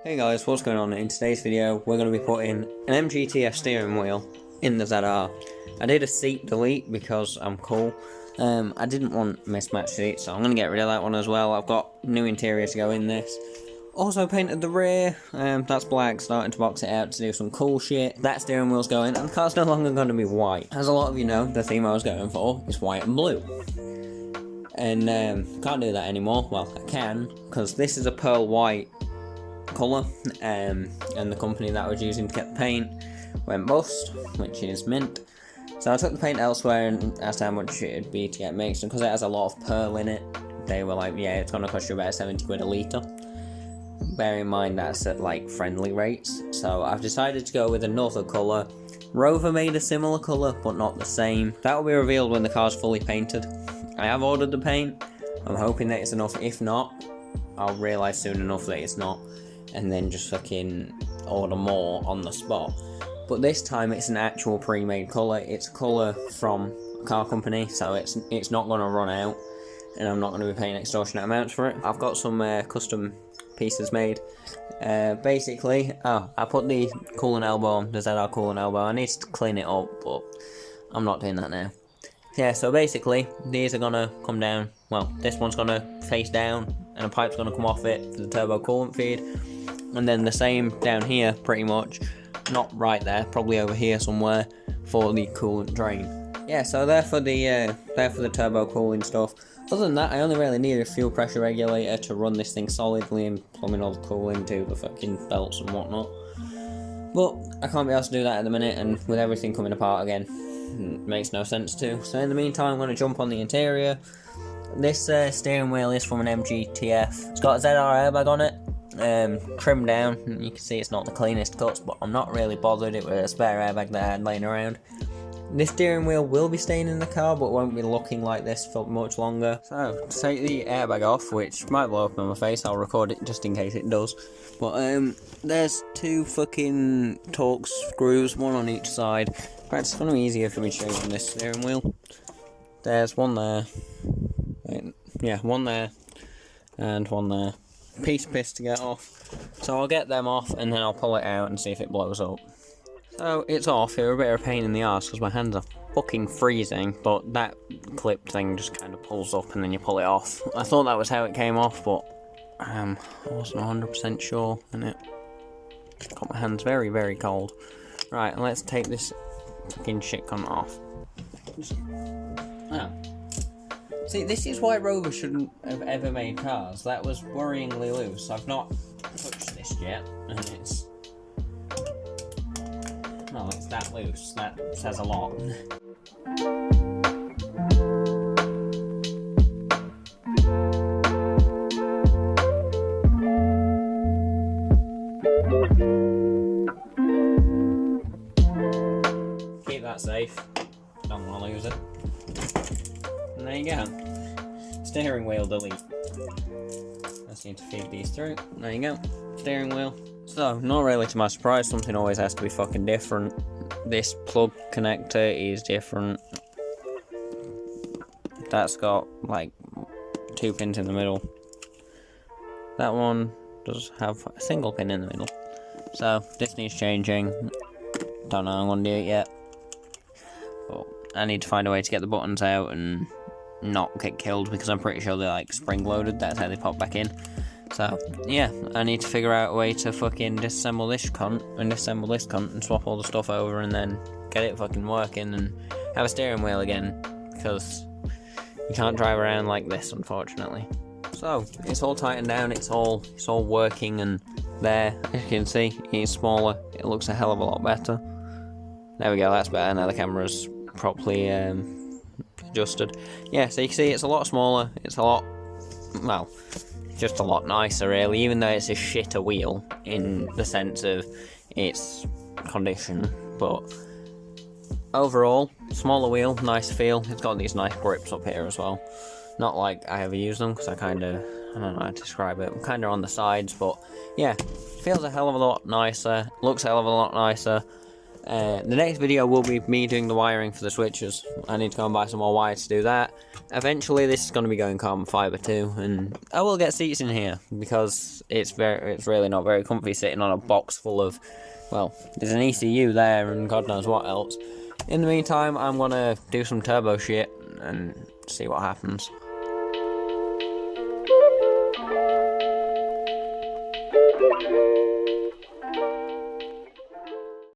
Hey guys, what's going on? In today's video, we're going to be putting an MGTF steering wheel in the ZR. I did a seat delete because I'm cool. I didn't want mismatched seats, so I'm going to get rid of that one as well. I've got new interior to go in this. Also painted the rear, that's black, starting to box it out to do some cool shit. That steering wheel's going, and the car's no longer going to be white. As a lot of you know, the theme I was going for is white and blue. And can't do that anymore. Well, I can, because this is a pearl white colour, and the company that I was using to get the paint went bust, which is mint. So I took the paint elsewhere and asked how much it would be to get mixed, and because it has a lot of pearl in it, they were like, yeah, it's going to cost you about 70 quid a litre. Bear in mind that's at like friendly rates, so I've decided to go with another colour. Rover made a similar colour, but not the same. That will be revealed when the car's fully painted. I have ordered the paint, I'm hoping that it's enough. If not, I'll realise soon enough that it's not, and then just fucking order more on the spot. But this time it's an actual pre-made colour. It's a colour from a car company, so it's not going to run out, and I'm not going to be paying extortionate amounts for it. I've got some custom pieces made. Basically, I put the coolant elbow on, the ZR coolant elbow. I need to clean it up, but I'm not doing that now. Yeah, so basically, these are going to come down. Well, this one's going to face down, and a pipe's going to come off it for the turbo coolant feed. And then the same down here, pretty much. Not right there, probably over here somewhere, for the coolant drain. Yeah, so they're for the turbo cooling stuff. Other than that, I only really need a fuel pressure regulator to run this thing solidly and plumbing all the cooling to the fucking belts and whatnot. But I can't be able to do that at the minute, and with everything coming apart again, it makes no sense to. So in the meantime, I'm going to jump on the interior. This steering wheel is from an MGTF. It's got a ZR airbag on it, trimmed down. You can see it's not the cleanest cuts, but I'm not really bothered. It was a spare airbag that I had laying around. This steering wheel will be staying in the car, but won't be looking like this for much longer. So, to take the airbag off, which might blow up in my face, I'll record it just in case it does. But, there's two fucking Torx screws, one on each side. In fact, it's going to be easier for me to show you on this steering wheel. There's one there. Yeah, one there. And one there. Piece to get off. So I'll get them off, and then I'll pull it out and see if it blows up. So it's off. It was a bit of a pain in the arse because my hands are fucking freezing, but that clip thing just kind of pulls up and then you pull it off. I thought that was how it came off, but I wasn't 100% sure, and it got my hands very, very cold. Right, let's take this fucking shit cunt off. See, this is why Rover shouldn't have ever made cars. That was worryingly loose. I've not touched this yet, and it's... No, it's that loose. That says a lot. Keep that safe. Don't want to lose it. And there you go. Steering wheel delete. Just need to feed these through. There you go. Steering wheel. So, not really to my surprise, something always has to be fucking different. This plug connector is different. That's got, like, 2 pins in the middle. That one does have a single pin in the middle. So, this needs changing. Don't know how I'm going to do it yet. But I need to find a way to get the buttons out and not get killed, because I'm pretty sure they're, like, spring-loaded. That's how they pop back in. So, yeah, I need to figure out a way to fucking disassemble this cunt and swap all the stuff over and then get it fucking working and have a steering wheel again, because you can't drive around like this, unfortunately. So, it's all tightened down, it's all working, and there, as you can see, it's smaller, it looks a hell of a lot better. There we go, that's better, now the camera's properly adjusted. Yeah, so you can see it's a lot smaller, it's a lot, well, just a lot nicer really, even though it's a shitter wheel in the sense of its condition, but overall, smaller wheel, nice feel. It's got these nice grips up here as well. Not like I ever use them, because I don't know how to describe it, I'm kind of on the sides, but yeah, feels a hell of a lot nicer, looks a hell of a lot nicer, The next video will be me doing the wiring for the switches. I need to go and buy some more wire to do that. Eventually this is going to be going carbon fibre too, and I will get seats in here because it's really not very comfy sitting on a box full of, well, there's an ECU there and God knows what else. In the meantime, I'm going to do some turbo shit and see what happens.